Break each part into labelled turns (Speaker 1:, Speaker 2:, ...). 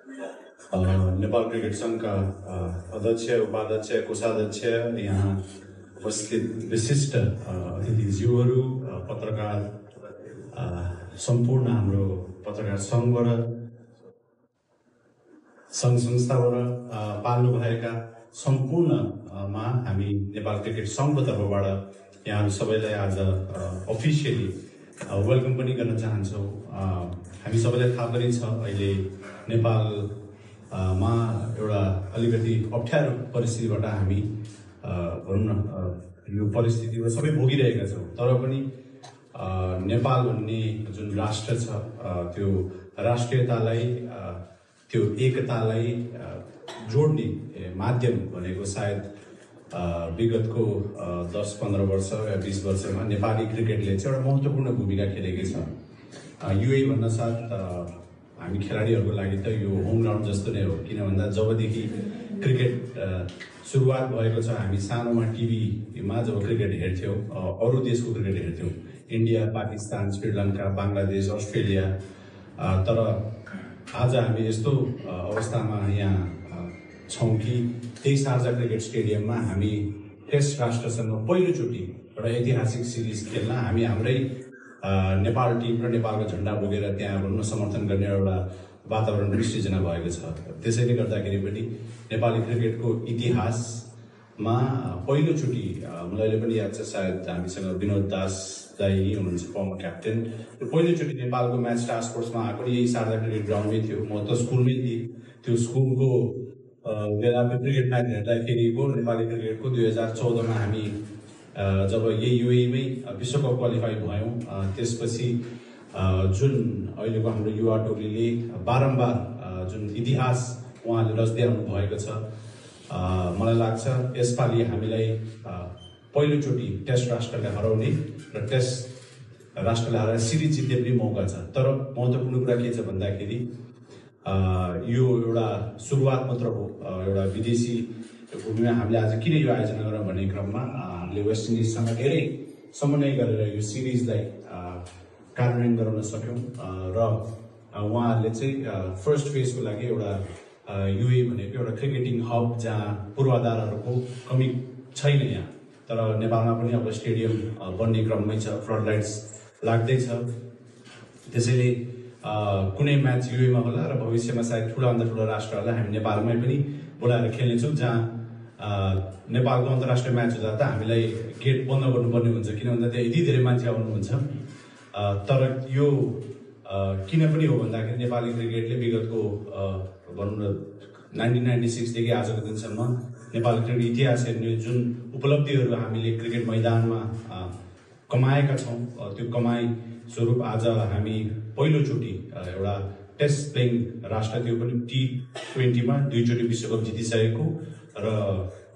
Speaker 1: Nepal cricket संघका अध्यक्ष, उपाध्यक्ष, कोषाध्यक्ष, यहाँ उपस्थित विशिष्ट अतिथिज्यूहरू, पत्रकार, सम्पूर्ण हाम्रो पत्रकार सङ्घबाट, सङ्घ संस्थाबाट पाल्नुभएका सम्पूर्णमा हामी नेपाल क्रिकेट सङ्घको तर्फबाट यहाँहरू सबैलाई आज अफिसियली वेलकम पनि गर्न चाहन्छौँ। हामी सबैलाई थाहा पनि छ अहिले नेपालमा एउटा अलिकति अप्ठ्यारो परिस्थितिबाट हामी भनौँ न यो परिस्थितिमा सबै भोगिरहेका छौँ। तर पनि नेपाल भन्ने जुन राष्ट्र छ त्यो राष्ट्रियतालाई, त्यो एकतालाई जोड्ने माध्यम भनेको सायद विगतको 10-15 वर्ष या 20 वर्षमा नेपाली क्रिकेटले चाहिँ एउटा महत्त्वपूर्ण भूमिका खेलेकै छ। युए भन्न साथ हामी खेलाडीहरूको लागि त यो होम ग्राउन्ड जस्तो नै हो। किन भन्दा जबदेखि क्रिकेट सुरुवात भएको छ, हामी सानोमा टिभीमा जब क्रिकेट हेर्थ्यौँ, अरू देशको क्रिकेट हेर्थ्यौँ, इन्डिया, पाकिस्तान, श्रीलङ्का, बङ्गलादेश, अस्ट्रेलिया। तर आज हामी यस्तो अवस्थामा यहाँ छौँ कि त्यही सार्जा क्रिकेट स्टेडियममा हामी टेस्ट राष्ट्रसँग पहिलोचोटि एउटा ऐतिहासिक सिरिज खेल्न हामी हाम्रै नेपाल टिम र नेपालको झन्डा बोकेर त्यहाँ भन्न समर्थन गर्ने एउटा वातावरण पनि सृजना भएको छ। त्यसैले गर्दाखेरि पनि नेपाली क्रिकेटको इतिहासमा पहिलोचोटि मलाई पनि याद छ, सायद हामीसँग विनोद दास दाई हुनुहुन्छ फर्मर क्याप्टेन, पहिलोचोटि नेपालको म्याच टास्क फोर्समा आएको यही सार्जा क्रिकेट ग्राउन्डमै थियो। म त स्कुलमै थिएँ, त्यो स्कुलको बेलाको क्रिकेट म्याच हेर्दाखेरिको नेपाली क्रिकेटको 2014मा हामी जब यही युएमै विश्वकप क्वालिफाई भयौँ, त्यसपछि जुन अहिलेको हाम्रो युवा टोलीले बारम्बार जुन इतिहास उहाँले रच्दै आउनु भएको छ, मलाई लाग्छ यसपालि हामीलाई पहिलोचोटि टेस्ट राष्ट्रलाई हराउने र टेस्ट राष्ट्रलाई हराएर सिरिज जित्ने पनि मौका छ। तर महत्त्वपूर्ण कुरा के छ भन्दाखेरि यो एउटा सुरुवात मात्र हो। एउटा विदेशी भूमिमा हामीले आज किन यो आयोजना गरौँ भन्ने क्रममा हामीले वेस्ट इन्डिजसँग धेरै समन्वय गरेर यो सिरिजलाई कार्यान्वयन गराउन सक्यौँ र उहाँहरूले चाहिँ फर्स्ट फेजको लागि एउटा युए भनेको एउटा क्रिकेटिङ हब जहाँ पूर्वाधारहरूको कमी छैन यहाँ, तर नेपालमा पनि अब स्टेडियम बन्ने क्रममै छ, फ्लड लाइट्स लाग्दैछ। त्यसैले कुनै म्याच युएमा होला र भविष्यमा सायद ठुलाभन्दा ठुला राष्ट्रहरूलाई हामी नेपालमै पनि बोलाएर खेल्नेछौँ, जहाँ नेपालको अन्तर्राष्ट्रिय म्याच हुँदा त हामीलाई गेट बन्द गर्नुपर्ने हुन्छ, किन भन्दा त्यहाँ यति धेरै मान्छे आउनुहुन्छ। तर यो किन पनि हो भन्दाखेरि नेपाली क्रिकेटले विगतको भनौँ न 1996देखि आजको दिनसम्म नेपाली क्रिकेट इतिहास हेर्ने जुन उपलब्धिहरू हामीले क्रिकेट मैदानमा कमाएका छौँ, त्यो कमाइ स्वरूप आज हामी पहिलोचोटि एउटा टेस्ट प्लेइङ राष्ट्र, त्यो पनि T20मा 2चोटि विश्वकप जितिसकेको र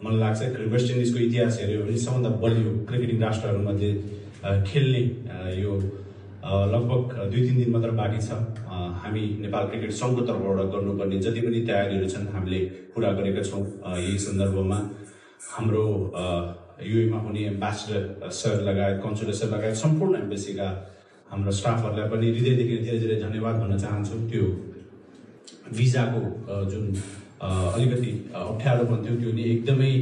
Speaker 1: मलाई लाग्छ वेस्ट इन्डिजको इतिहास हेऱ्यो भने सबभन्दा बलियो क्रिकेटिङ राष्ट्रहरूमध्ये खेल्ने यो लगभग 2-3 दिन मात्र बाँकी छ। हामी नेपाल क्रिकेट सङ्घको तर्फबाट गर्नुपर्ने जति पनि तयारीहरू छन् हामीले पुरा गरेका छौँ। यही सन्दर्भमा हाम्रो युएमा हुने एम्बेसडर सर लगायत, कन्सुलर सर लगायत सम्पूर्ण एम्बेसीका हाम्रो स्टाफहरूलाई पनि हृदयदेखि धेरै धेरै धन्यवाद भन्न चाहन्छु। त्यो भिजाको जुन अलिकति अप्ठ्यारो भन्थ्यो त्यो नि एकदमै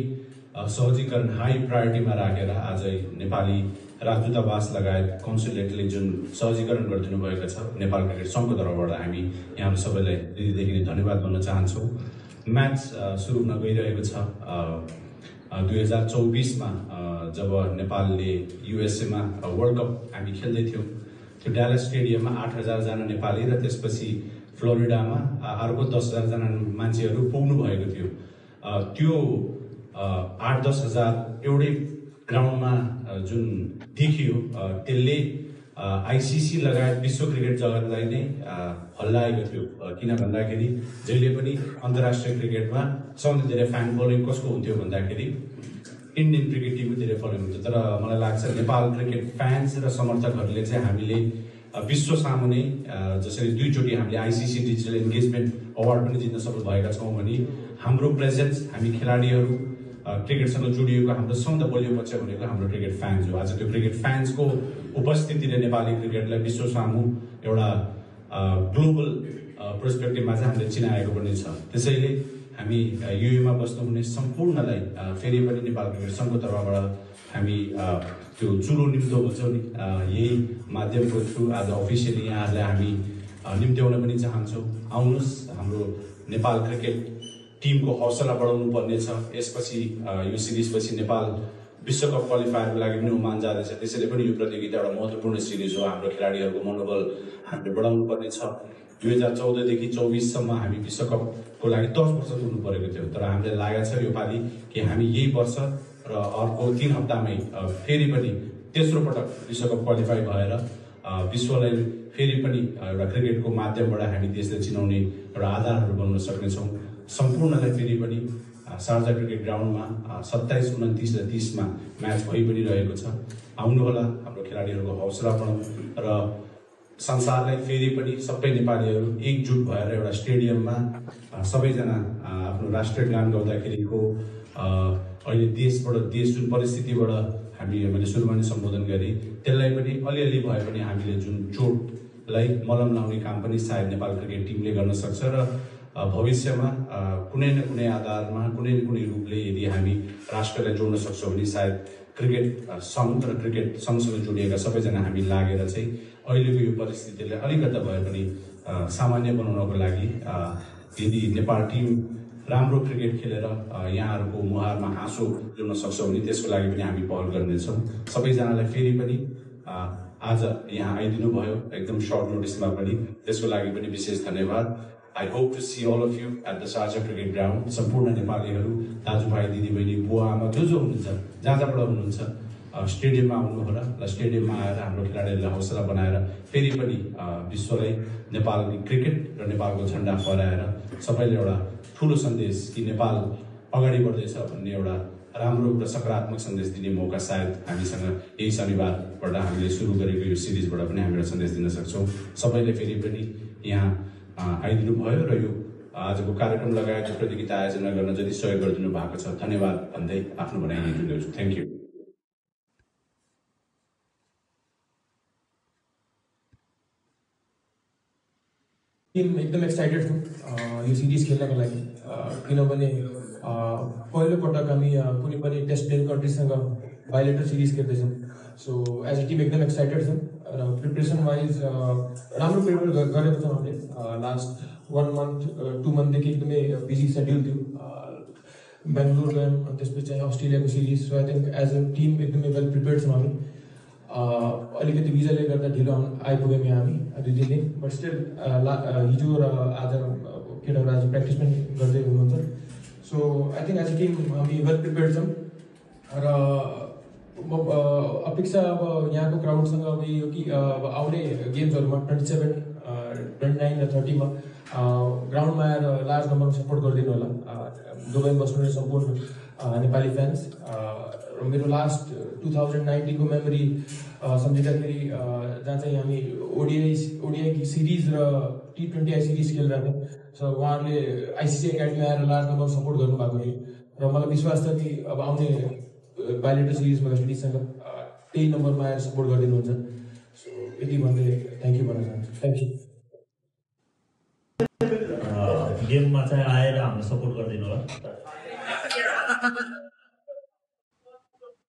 Speaker 1: सहजीकरण हाई प्रायोरिटीमा राखेर आज नेपाली राजदूतावास लगायत कन्सुलेटले जुन सहजीकरण गरिदिनु भएको छ नेपाल क्रिकेट सङ्घको तर्फबाट हामी यहाँहरू सबैलाई हृदयदेखि धन्यवाद भन्न चाहन्छौँ। म्याच सुरु हुन गइरहेको छ 2024मा जब नेपालले युएसएमा वर्ल्ड कप हामी खेल्दै थियौँ, त्यो ड्यालस स्टेडियममा 8000 जना नेपाली र त्यसपछि फ्लोरिडामा अर्को 10,000 जना मान्छेहरू पुग्नु भएको थियो। त्यो 8-10 हजार एउटै ग्राउन्डमा जुन देखियो त्यसले आइसिसी लगायत विश्व क्रिकेट जगतलाई नै हल्लाएको थियो। किन भन्दाखेरि जहिले पनि अन्तर्राष्ट्रिय क्रिकेटमा सबभन्दा धेरै फ्यान फलोइङ कसको हुन्थ्यो भन्दाखेरि इन्डियन क्रिकेट टिमको धेरै फलोइङ हुन्थ्यो। तर मलाई लाग्छ नेपाल क्रिकेट फ्यान्स र समर्थकहरूले चाहिँ हामीले विश्व सामुने जसरी 2चोटि हामीले आइसिसी डिजिटल इन्गेजमेन्ट अवार्ड पनि जित्न सफल भएका छौँ भने हाम्रो प्रेजेन्स, हामी खेलाडीहरू क्रिकेटसँग जोडिएको हाम्रो सबभन्दा बलियो पक्ष भनेको हाम्रो क्रिकेट फ्यान्स हो। आज त्यो क्रिकेट फ्यान्सको उपस्थितिले नेपाली क्रिकेटलाई विश्व सामु एउटा ग्लोबल पर्सपेक्टिभमा चाहिँ हामीले चिनाएको पनि छ। त्यसैले हामी युएमा बस्नुहुने सम्पूर्णलाई फेरि पनि नेपाल क्रिकेट सङ्घको तर्फबाट हामी त्यो चुलो निम्तो भन्छौँ नि, यही माध्यमको थ्रु आज अफिसियली यहाँहरूलाई हामी निम्त्याउन पनि चाहन्छौँ। आउनुहोस्, हाम्रो नेपाल क्रिकेट टिमको हौसला बढाउनु पर्नेछ। यसपछि यो सिरिजपछि नेपाल विश्वकप क्वालिफायरको लागि पनि ओमान जाँदैछ, त्यसैले पनि यो प्रतियोगिता एउटा महत्त्वपूर्ण सिरिज हो। हाम्रो खेलाडीहरूको मनोबल हामीले बढाउनु पर्नेछ। 2014 देखि 24सम्म हामी विश्वकपको लागि 10 वर्ष कुर्नु परेको थियो, तर हामीलाई लागेको छ योपालि कि हामी यही वर्ष र अर्को 3 हप्तामै फेरि पनि तेस्रो पटक विश्वकप क्वालिफाई भएर विश्वलाई फेरि पनि एउटा क्रिकेटको माध्यमबाट हामी देशलाई चिनाउने एउटा आधारहरू बनाउन सक्नेछौँ। सम्पूर्णलाई फेरि पनि शारजा क्रिकेट ग्राउन्डमा 27, 29 र 30मा म्याच भइ पनि रहेको छ। आउनुहोला, हाम्रो खेलाडीहरूको हौसला बढाउँ र संसारलाई फेरि पनि सबै नेपालीहरू एकजुट भएर एउटा स्टेडियममा सबैजना आफ्नो राष्ट्रिय गान गाउँदाखेरिको अहिले देश जुन परिस्थितिबाट मैले सुरुमा नै सम्बोधन गरेँ, त्यसलाई पनि अलिअलि भए पनि हामीले जुन चोटलाई मलम लाउने काम पनि सायद नेपाल क्रिकेट टिमले गर्न सक्छ र भविष्यमा कुनै न कुनै आधारमा कुनै न कुनै रूपले यदि हामी राष्ट्रलाई जोड्न सक्छौँ भने सायद क्रिकेट सङ्घ र क्रिकेट सँगसँग जोडिएका सबैजना हामी लागेर चाहिँ अहिलेको यो परिस्थितिलाई अलिकता भए पनि सामान्य बनाउनको लागि यदि नेपाल टिम राम्रो क्रिकेट खेलेर यहाँहरूको मुहारमा हाँसो ल्याउन सक्छौँ भने त्यसको लागि पनि हामी पहल गर्नेछौँ। सबैजनालाई फेरि पनि आज यहाँ आइदिनु भयो एकदम सर्ट नोटिसमा पनि, त्यसको लागि पनि विशेष धन्यवाद। I hope to see all of you at the Sharjah Cricket Ground. सम्पूर्ण नेपालीहरू, दाजुभाइ, दिदीबहिनी, बुवा आमा जो हुनुहुन्छ, जहाँ जहाँबाट हुनुहुन्छ, स्टेडियममा आउनु होला र स्टेडियममा आएर हाम्रो खेलाडीहरूलाई हौसला बनाएर फेरि पनि विश्वलाई नेपाली क्रिकेट र नेपालको झन्डा फहराएर सबैले एउटा ठुलो सन्देश कि नेपाल अगाडि बढ्दैछ भन्ने एउटा राम्रो र सकारात्मक सन्देश दिने मौका सायद हामीसँग यही शनिबारबाट हामीले सुरु गरेको यो सिरिजबाट पनि हामी एउटा सन्देश दिन सक्छौँ। सबैले फेरि पनि यहाँ आइदिनु भयो र यो आजको कार्यक्रम लगायत प्रतियोगिता आयोजना गर्न जति सहयोग गरिदिनु भएको छ, धन्यवाद भन्दै आफ्नो भनाइ दिन्छु। Thank you.
Speaker 2: टिम एकदम एक्साइटेड छु यो सिरिज खेल्नको लागि, किनभने पहिलोपटक हामी कुनै पनि टेस्ट प्लेइङ कन्ट्रीसँग बाइलेटर सिरिज खेल्दैछौँ। सो एज अ टिम एकदम एक्साइटेड छौँ र प्रिपरेसन वाइज राम्रो प्रिपेयर गरेको छौँ हामीले। लास्ट 1 month 2 monthदेखि एकदमै बिजी सेड्युल थियो। बेङ्गलोर गयौँ, त्यसपछि अस्ट्रेलियाको सिरिज। So I think as a team एकदमै वेल प्रिपेयर्ड छौँ हामी। अलिकति भिजाले गर्दा ढिलो आइपुग्यौँ यहाँ हामी 2 दिनले, बट स्टिल हिजो र आज केटाहरू आज प्र्याक्टिस पनि गर्दै हुनुहुन्छ। So I think as a team हामी वेल प्रिपेयर्ड छौँ र अपेक्षा अब यहाँको क्राउडसँग अब यो कि अब आउने गेम्सहरूमा 27, 29 र 30मा ग्राउन्डमा आएर लार्ज नम्बरमा सपोर्ट गरिदिनु होला दुबईमा बस्नुहुने सम्पूर्ण नेपाली फ्यान्स। र मेरो लास्ट 2019को मेमोरी सम्झिँदाखेरि जहाँ चाहिँ हामी ओडिआई सिरिज र T20I सिरिज खेलिरहेको थियौँ। सो उहाँहरूले आइसिसी एकाडेमी आएर लार्ज नम्बरमा सपोर्ट गर्नुभएको थियो र मलाई विश्वास छ कि अब आउने बाइलेटर सिरिजमा वेस्ट इन्डिजसँग त्यही नम्बरमा आएर सपोर्ट गरिदिनुहुन्छ। सो यति भन्दै थ्याङ्क यू भन्न चाहन्छु। Thank you.
Speaker 3: गेममा चाहिँ आएर हामीलाई सपोर्ट गरिदिनु होला।